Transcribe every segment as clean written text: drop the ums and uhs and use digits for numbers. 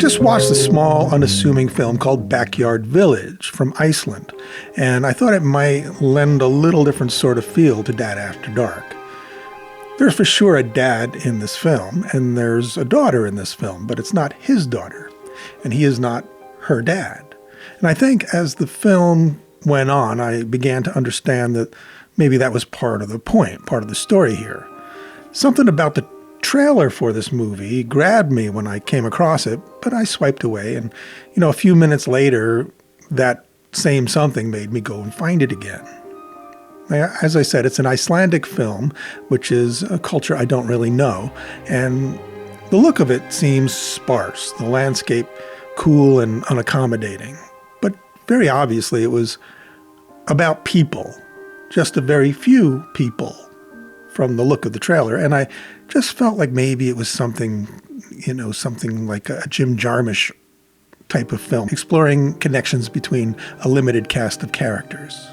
just watched a small, unassuming film called Backyard Village from Iceland, and I thought it might lend a little different sort of feel to Dad After Dark. There's for sure a dad in this film, and there's a daughter in this film, but it's not his daughter, and he is not her dad. And I think as the film went on, I began to understand that maybe that was part of the point, part of the story here. Something about the trailer for this movie grabbed me when I came across it, but I swiped away, and a few minutes later, that same something made me go and find it again. As I said, it's an Icelandic film, which is a culture I don't really know, and the look of it seems sparse, the landscape cool and unaccommodating. But very obviously it was about people, just a very few people from the look of the trailer, and I just felt like maybe it was something like a Jim Jarmusch type of film, exploring connections between a limited cast of characters.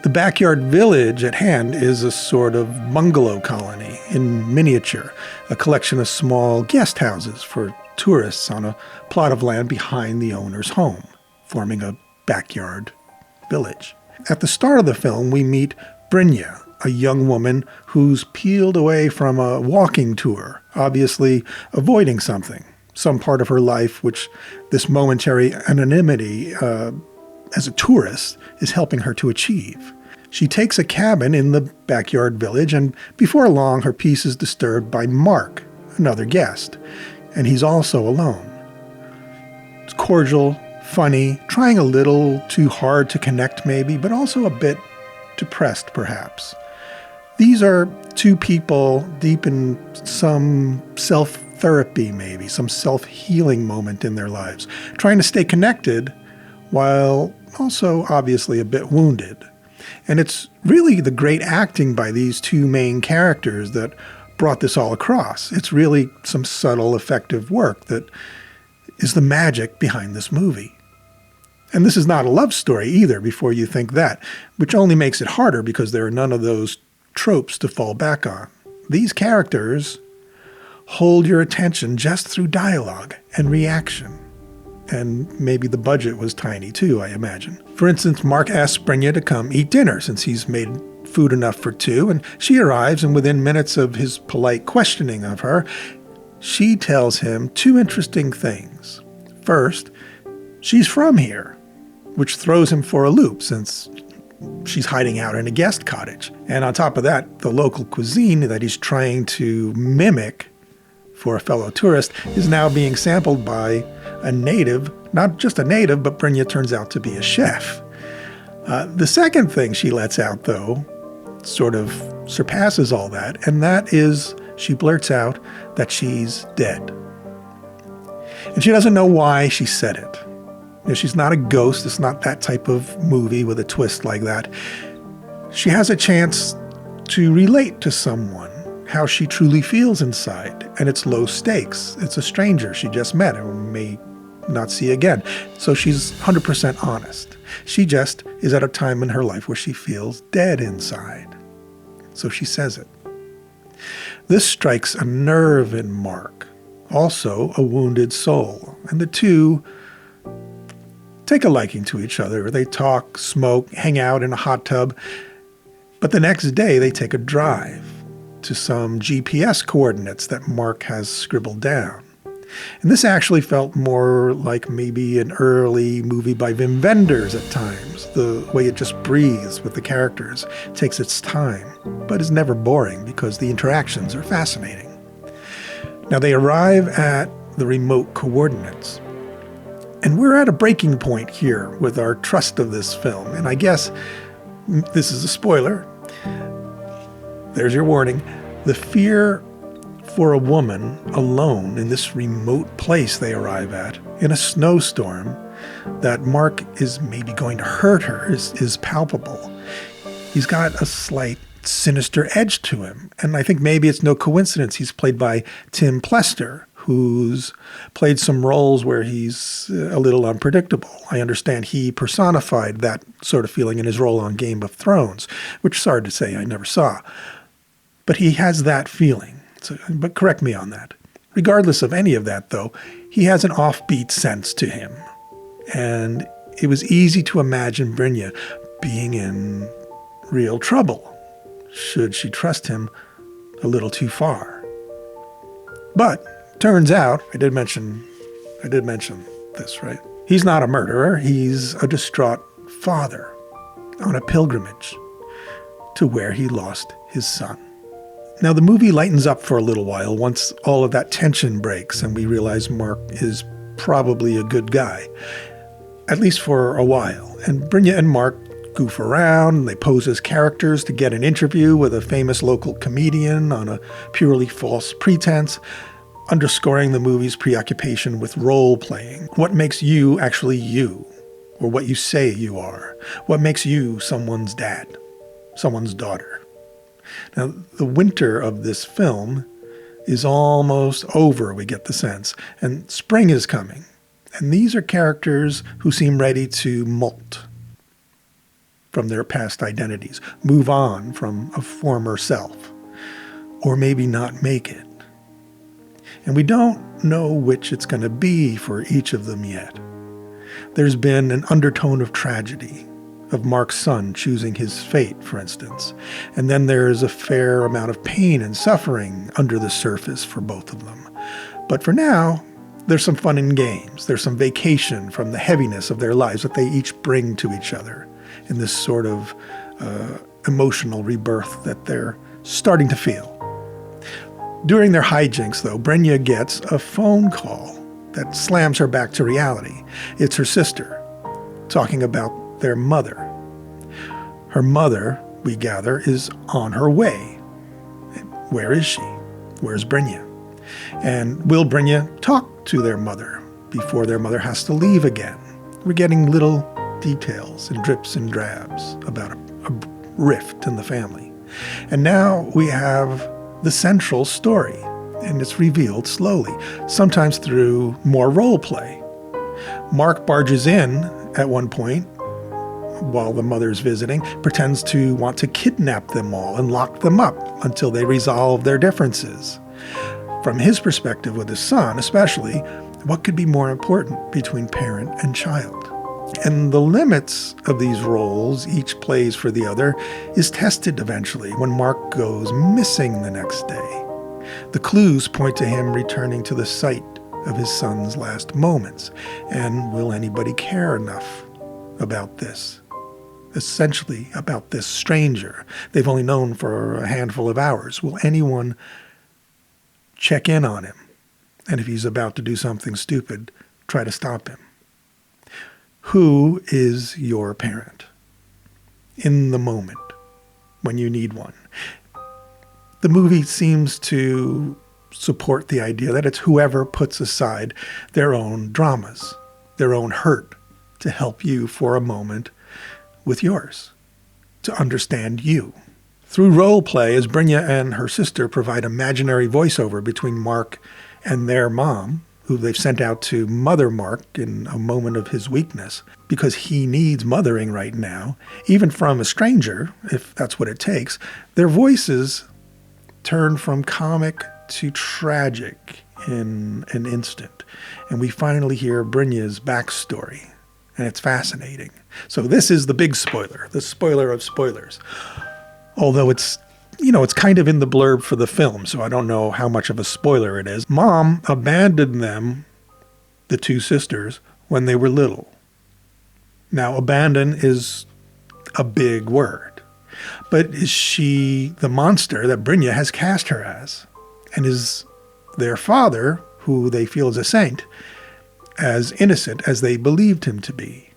The backyard village at hand is a sort of bungalow colony in miniature, a collection of small guest houses for tourists on a plot of land behind the owner's home, forming a backyard village. At the start of the film, we meet Brynja, a young woman who's peeled away from a walking tour, obviously avoiding something, some part of her life which this momentary anonymity as a tourist is helping her to achieve. She takes a cabin in the backyard village, and before long her peace is disturbed by Mark, another guest, and he's also alone. It's cordial, funny, trying a little too hard to connect maybe, but also a bit depressed perhaps. These are two people deep in some self-therapy maybe, some self-healing moment in their lives, trying to stay connected while also obviously a bit wounded. And it's really the great acting by these two main characters that brought this all across. It's really some subtle, effective work that is the magic behind this movie. And this is not a love story either, before you think that, which only makes it harder because there are none of those tropes to fall back on. These characters hold your attention just through dialogue and reaction. And maybe the budget was tiny too, I imagine. For instance, Mark asks Brynja to come eat dinner since he's made food enough for two, and she arrives, and within minutes of his polite questioning of her, she tells him two interesting things. First, she's from here, which throws him for a loop since she's hiding out in a guest cottage. And on top of that, the local cuisine that he's trying to mimic for a fellow tourist is now being sampled by a native, not just a native, but Brynja turns out to be a chef. The second thing she lets out, though, sort of surpasses all that, and that is she blurts out that she's dead. And she doesn't know why she said it. She's not a ghost. It's not that type of movie with a twist like that. She has a chance to relate to someone, how she truly feels inside, and it's low stakes. It's a stranger she just met and may not see again. So she's 100% honest. She just is at a time in her life where she feels dead inside. So she says it. This strikes a nerve in Mark, also a wounded soul, and the two take a liking to each other. They talk, smoke, hang out in a hot tub, but the next day they take a drive to some GPS coordinates that Mark has scribbled down. And this actually felt more like maybe an early movie by Wim Wenders at times. The way it just breathes with the characters, takes its time, but is never boring because the interactions are fascinating. Now they arrive at the remote coordinates. And we're at a breaking point here with our trust of this film. And I guess this is a spoiler. There's your warning. The fear for a woman alone in this remote place they arrive at, in a snowstorm, that Mark is maybe going to hurt her is palpable. He's got a slight sinister edge to him. And I think maybe it's no coincidence he's played by Tim Plester, who's played some roles where he's a little unpredictable. I understand he personified that sort of feeling in his role on Game of Thrones, which, sorry to say, I never saw. But he has that feeling. So, but correct me on that. Regardless of any of that, though, He has an offbeat sense to him, and it was easy to imagine Brynja being in real trouble should she trust him a little too far. But turns out, I did mention this, right? He's not a murderer. He's a distraught father on a pilgrimage to where he lost his son. Now, the movie lightens up for a little while once all of that tension breaks and we realize Mark is probably a good guy, at least for a while. And Brynja and Mark goof around, and they pose as characters to get an interview with a famous local comedian on a purely false pretense, underscoring the movie's preoccupation with role-playing. What makes you actually you, or what you say you are? What makes you someone's dad, someone's daughter? Now, the winter of this film is almost over, we get the sense, and spring is coming. And these are characters who seem ready to molt from their past identities, move on from a former self, or maybe not make it. And we don't know which it's going to be for each of them yet. There's been an undertone of tragedy, of Mark's son choosing his fate, for instance. And then there's a fair amount of pain and suffering under the surface for both of them. But for now, there's some fun and games. There's some vacation from the heaviness of their lives that they each bring to each other in this sort of emotional rebirth that they're starting to feel. During their hijinks, though, Brynja gets a phone call that slams her back to reality. It's her sister talking about their mother. Her mother, we gather, is on her way. Where is she? Where's Brynja? And will Brynja talk to their mother before their mother has to leave again? We're getting little details and drips and drabs about a rift in the family. And now we have the central story, and it's revealed slowly, sometimes through more role play. Mark barges in at one point while the mother's visiting, pretends to want to kidnap them all and lock them up until they resolve their differences. From his perspective with his son especially, what could be more important between parent and child? And the limits of these roles each plays for the other is tested eventually when Mark goes missing the next day. The clues point to him returning to the site of his son's last moments. And will anybody care enough about this? Essentially about this stranger they've only known for a handful of hours. Will anyone check in on him? And if he's about to do something stupid, try to stop him. Who is your parent in the moment when you need one? The movie seems to support the idea that it's whoever puts aside their own dramas, their own hurt, to help you for a moment with yours, to understand you. Through role play, as Brynja and her sister provide imaginary voiceover between Mark and their mom, who they've sent out to mother Mark in a moment of his weakness, because he needs mothering right now, even from a stranger, if that's what it takes, their voices turn from comic to tragic in an instant. And we finally hear Brynja's backstory, and it's fascinating. So this is the big spoiler, the spoiler of spoilers. Although it's kind of in the blurb for the film, so I don't know how much of a spoiler it is. Mom abandoned them, the two sisters, when they were little. Now, abandon is a big word. But is she the monster that Brynja has cast her as? And is their father, who they feel is a saint, as innocent as they believed him to be?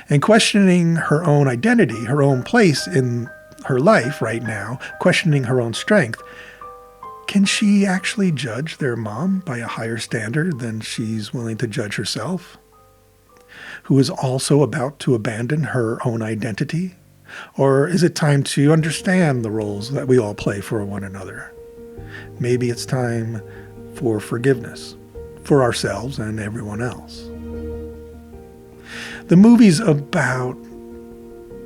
And questioning her own identity, her own place in her life right now, questioning her own strength, can she actually judge their mom by a higher standard than she's willing to judge herself, who is also about to abandon her own identity? Or is it time to understand the roles that we all play for one another? Maybe it's time for forgiveness for ourselves and everyone else. The movie's about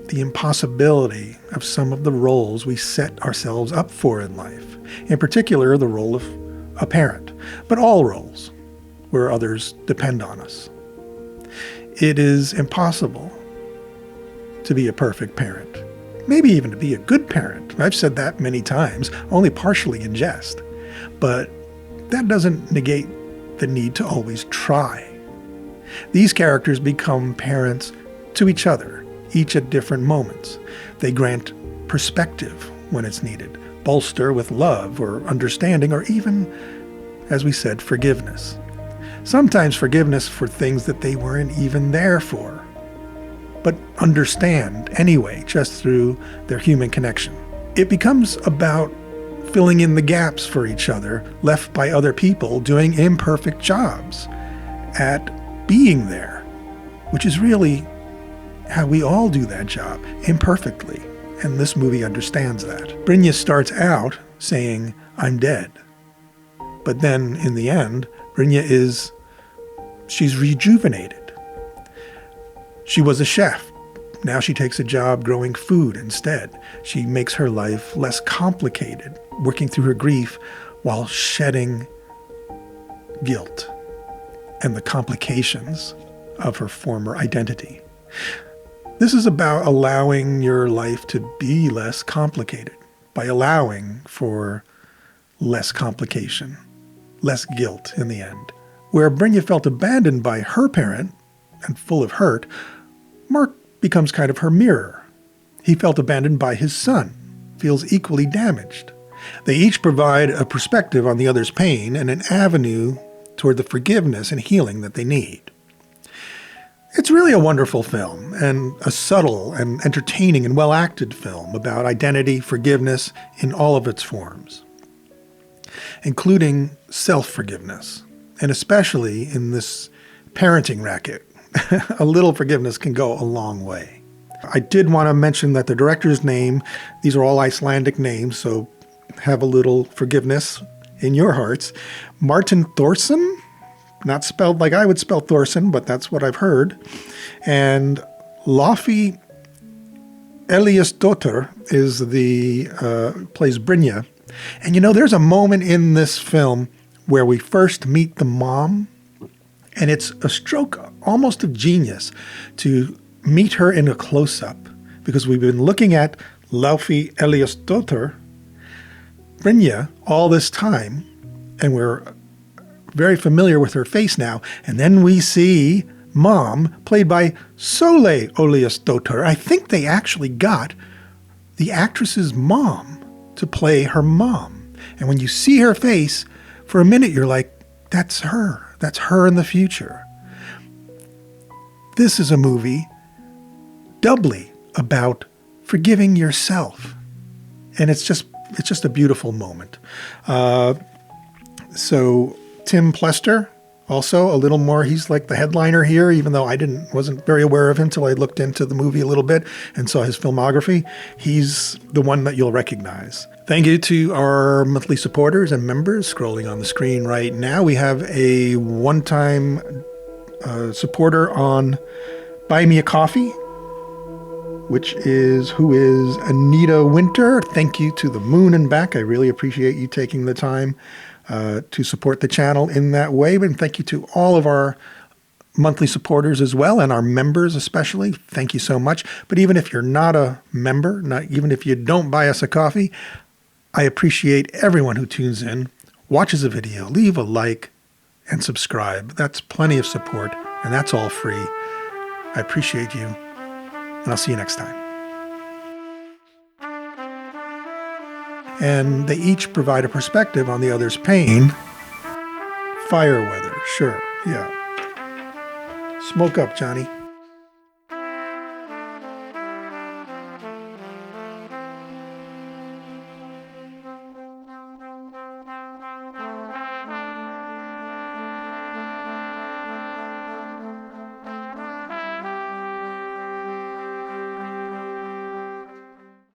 the impossibility of some of the roles we set ourselves up for in life, in particular the role of a parent, but all roles. where others depend on us. It is impossible to be a perfect parent, maybe even to be a good parent. I've said that many times, only partially in jest. But that doesn't negate the need to always try. These characters become parents to each other, each at different moments. They grant perspective when it's needed, bolster with love or understanding, or even, as we said, forgiveness. Sometimes forgiveness for things that they weren't even there for, but understand anyway, just through their human connection. It becomes about filling in the gaps for each other left by other people doing imperfect jobs at being there, which is really how we all do that job, imperfectly. And this movie understands that. Brynja starts out saying, "I'm dead." But then in the end, Brynja she's rejuvenated. She was a chef. Now she takes a job growing food instead. She makes her life less complicated, working through her grief while shedding guilt and the complications of her former identity. This is about allowing your life to be less complicated, by allowing for less complication, less guilt in the end. Where Brynja felt abandoned by her parent and full of hurt, Mark becomes kind of her mirror. He felt abandoned by his son, feels equally damaged. They each provide a perspective on the other's pain and an avenue toward the forgiveness and healing that they need. It's really a wonderful film, and a subtle and entertaining and well-acted film about identity, forgiveness in all of its forms, including self-forgiveness, and especially in this parenting racket. A little forgiveness can go a long way. I did want to mention that the director's name, these are all Icelandic names, so have a little forgiveness in your hearts. Marteinn Thorsson, not spelled like I would spell Thorson, but that's what I've heard. And Laufey Elíasdóttir is plays Brynja. And there's a moment in this film where we first meet the mom, and it's a stroke almost of genius to meet her in a close-up, because we've been looking at Laufey Elíasdóttir, Brynja, all this time, and we're very familiar with her face now. And then we see Mom, played by Sóley Elíasdóttir. I think they actually got the actress's mom to play her mom. And when you see her face, for a minute you're like, that's her. That's her in the future. This is a movie doubly about forgiving yourself. And it's just a beautiful moment. So Tim Plester, also a little more, he's like the headliner here, even though I wasn't very aware of him until I looked into the movie a little bit and saw his filmography. He's the one that you'll recognize. Thank you to our monthly supporters and members scrolling on the screen right now. We have a one-time supporter on Buy Me a Coffee, who is Anita Winter. Thank you to the moon and back. I really appreciate you taking the time to support the channel in that way. And thank you to all of our monthly supporters as well, and our members especially. Thank you so much. But even if you're not a member, even if you don't buy us a coffee, I appreciate everyone who tunes in, watches a video, leave a like, and subscribe. That's plenty of support, and that's all free. I appreciate you, and I'll see you next time. And they each provide a perspective on the other's pain. Fire weather, sure, yeah. Smoke up, Johnny.